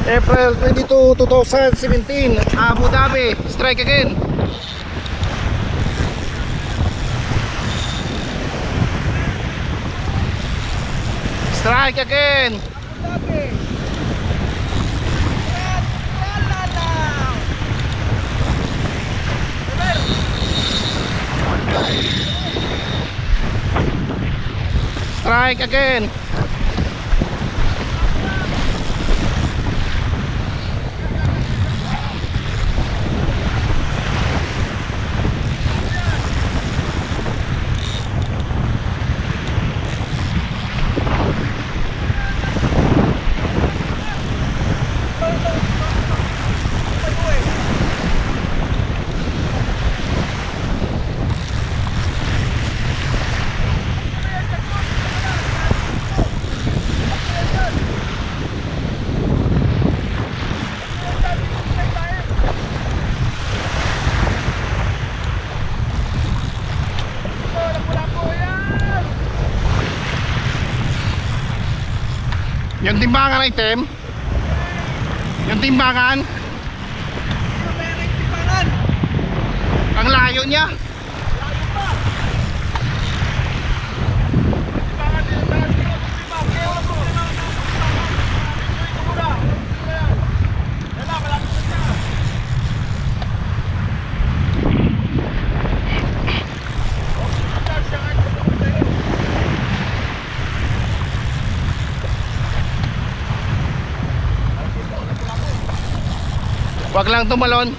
April 22, 2017, Abu Dhabi, strike again. Strike again. Strike again. Yung timbangan item, yung timbangan, ang layo niya. Wag lang tumalon.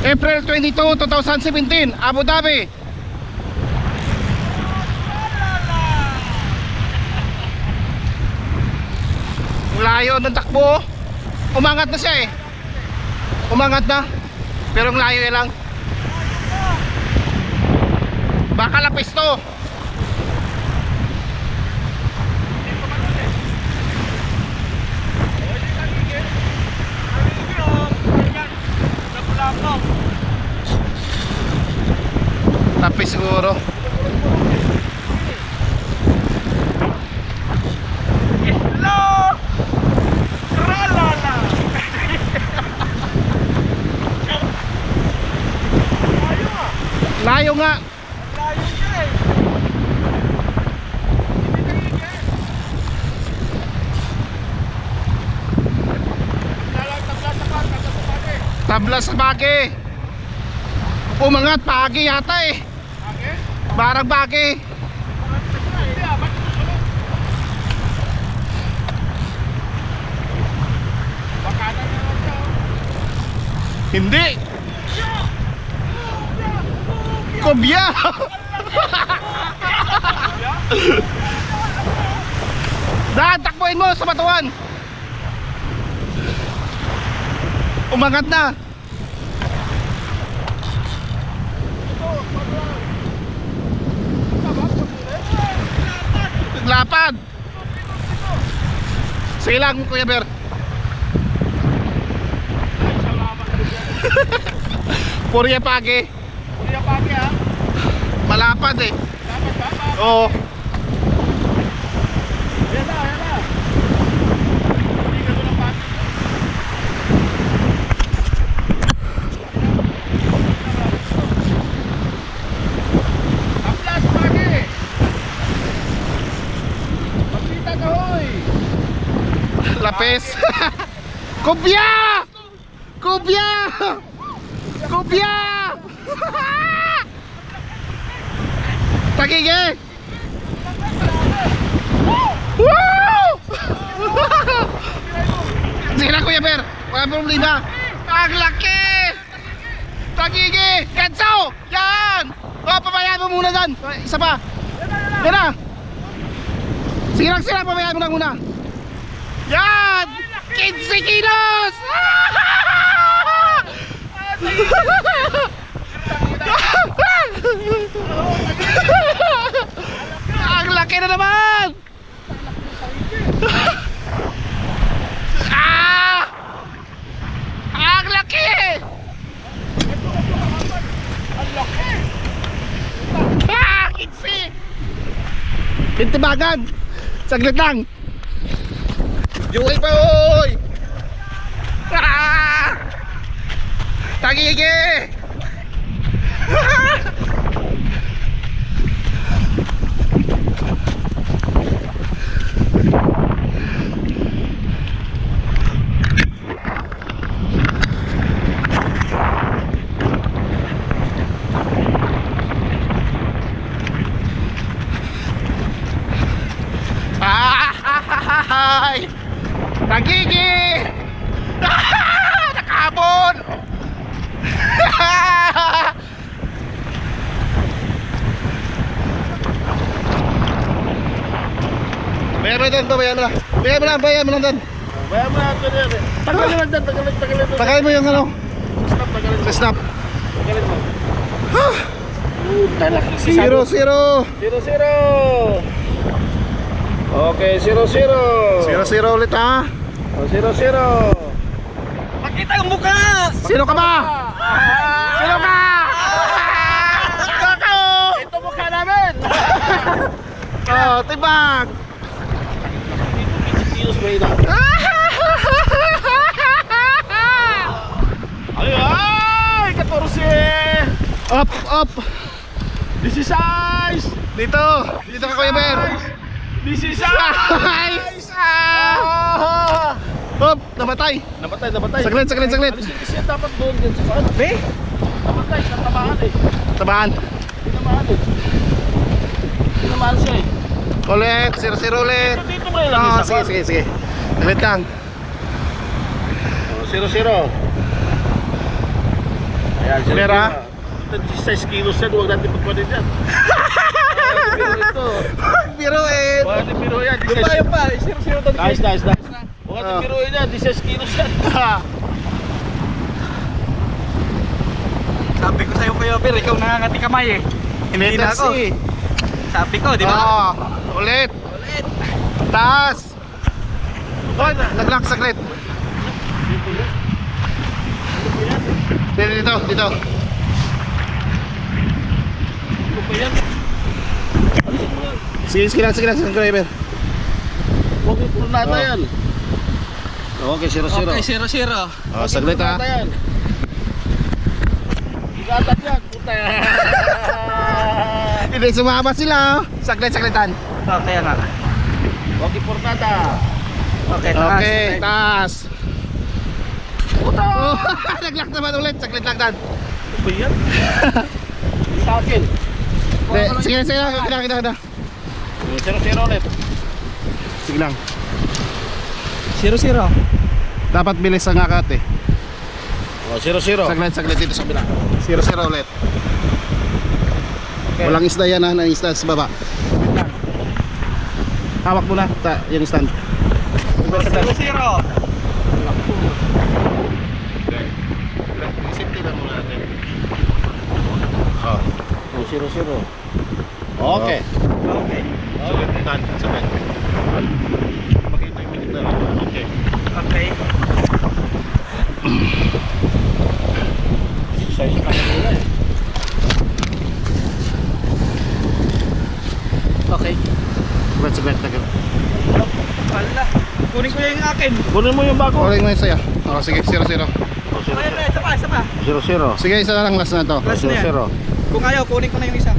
April 22, 2017, Abu Dhabi. Layo ng takbo. Umangat na siya eh. Umangat na. Pero ang layo lang. Baka lapis to. Lapis siguro. Layo nga. Tablas sa bagi. Umangat pagi yata eh. Barang bagi. Hindi. Kobya. Dahan, takbuhin mo sa batuan. Umangat na. Lapad. Sige lang Kuya Ber. Purya pagi. Purya pagi ha. Malapad eh. Dapat ba? Oo. Yan na, yan na. Hindi ka doon ang pagi. Aplas pagi. Pagkita ka hoy. Lapis. Kubya! Kubya! Kubya! Tagige! Woo! Sige na Kuya Ber, wala problema. Ang laki! Tagige! Ganso! Yan! O, pabayaan mo muna dyan. Isa pa. Yan na. Sige lang, pabayaan mo lang muna. Yan! 15 kilos! Ang laki na naman! Ang laki! Tintibagan. Saglit lang. Juwi pa oy. Tagigi. Ay! Tagigi! Nakabon! Bayan mo doon, bayan mo lang. Bayan mo lang doon. Bayan mo na ito yan. Tagalin lang dyan, tagalin. Tagay mo yung ano, Stop, tagalin mo. snap. Tagalin mo. 0-0. 0-0. Okay, 0-0. 0-0 ulit ha. Oh, 0-0. Pakita ang mukha! Sino ka ba? Sino ka? Kako! Ito mukha namin! Oh, tibag. Kilos ba ina? Ay, ay! 14! Up. 16! Dito ka Kuya Ber. 16! Up, namatay. Nabatay. Saglit. Alisin kasi yan dapat doon din sa paan. Be? Nabatay, sa tamaan eh. Tabahan. Tinamaan siya eh. Ulit, 0-0 ulit. Dito mo lang isa pa. Sige. Ulit lang. Oh, 0-0. Ayan, 0-0. Pera? Ito, 16 kilos yan. Huwag natin pagpanin yan. Biruin. Huwag natin biro yan. Yung pa, 0-0 to. Nice. Huwag natin biruin yan. 16 kilos yan. Sabi ko sa'yo Kuya Per, ikaw nangangati kamay eh. Hindi na ako. Sabi ko, di ba? Ulit. Taas. Hoy, nag-lock saglit. Dito. Ano ba yan? Sige lang, driver. Huwag yung nata yan. Okay, 0-0. Okay, 0-0. Oh, saglit ha. Nata yan. Igatat yan. Puta yan. Hindi sumama sila. Saglitan. Okay nga. Huwag importada. Okay, taas. Okay, taas. Puta! Oh, nag-lock naman ulit. Saglit lang dan. Ano ba yan? Sa akin. Sige. Kita. 0-0 ulit. Sige lang. 0-0. Dapat bilis ang akat eh. Oh, 0-0. Saglit dito sa bila. 0-0 ulit. Okay. Walang isda yan ha, ng isda sa baba. Hawak mo na, yung stand. 0-0. Safety lang muna natin. Oh, 0-0. Okay. Okay. Saglit. Makita yung minute na lang. Okay. Okay. Size ka nila eh. Okay. Saglit. Wala. Kunin ko yung akin. Kunin mo yung bago. Okay mo yung saya. Oh, sige, 0-0. Oh, Isa pa. 0-0. Sige, isa na lang last na to. Last na yan. 0-0. Kung ayaw, kunin ko na yung isa.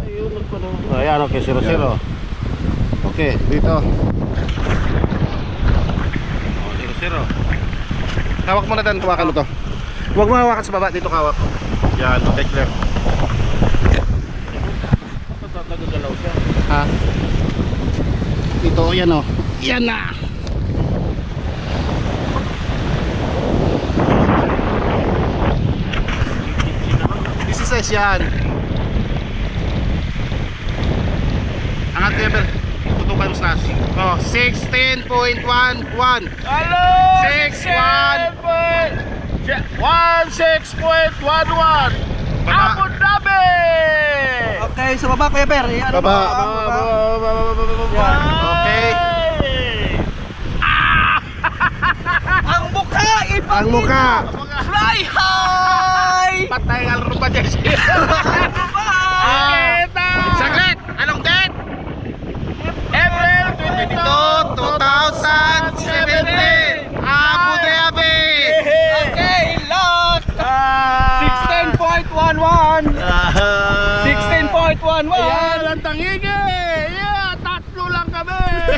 Ayun, ayan, okay, 0-0. Okay, Dito. oh, 0-0. Hawak mo na dan, hawakan mo to. Huwag mo hawakan sa baba, dito hawak. Yan, okay, clear. Nagagalaw siya. Ha? Ito, yan o. Yan na! This is yan. Angat kayo, Ber. Tutukan mo slash. Oh, 16.11. Hello! 16.11 Abu Dhabi! Okay, sa baba Kuya Per. Ano Baba. Yan. Okay. Ang mukha! Ang mukha. Fly high! Patay ang rupa dyan siya. Saglit! Anong date? 16.11. 16.11. Ayan, ang tangigi!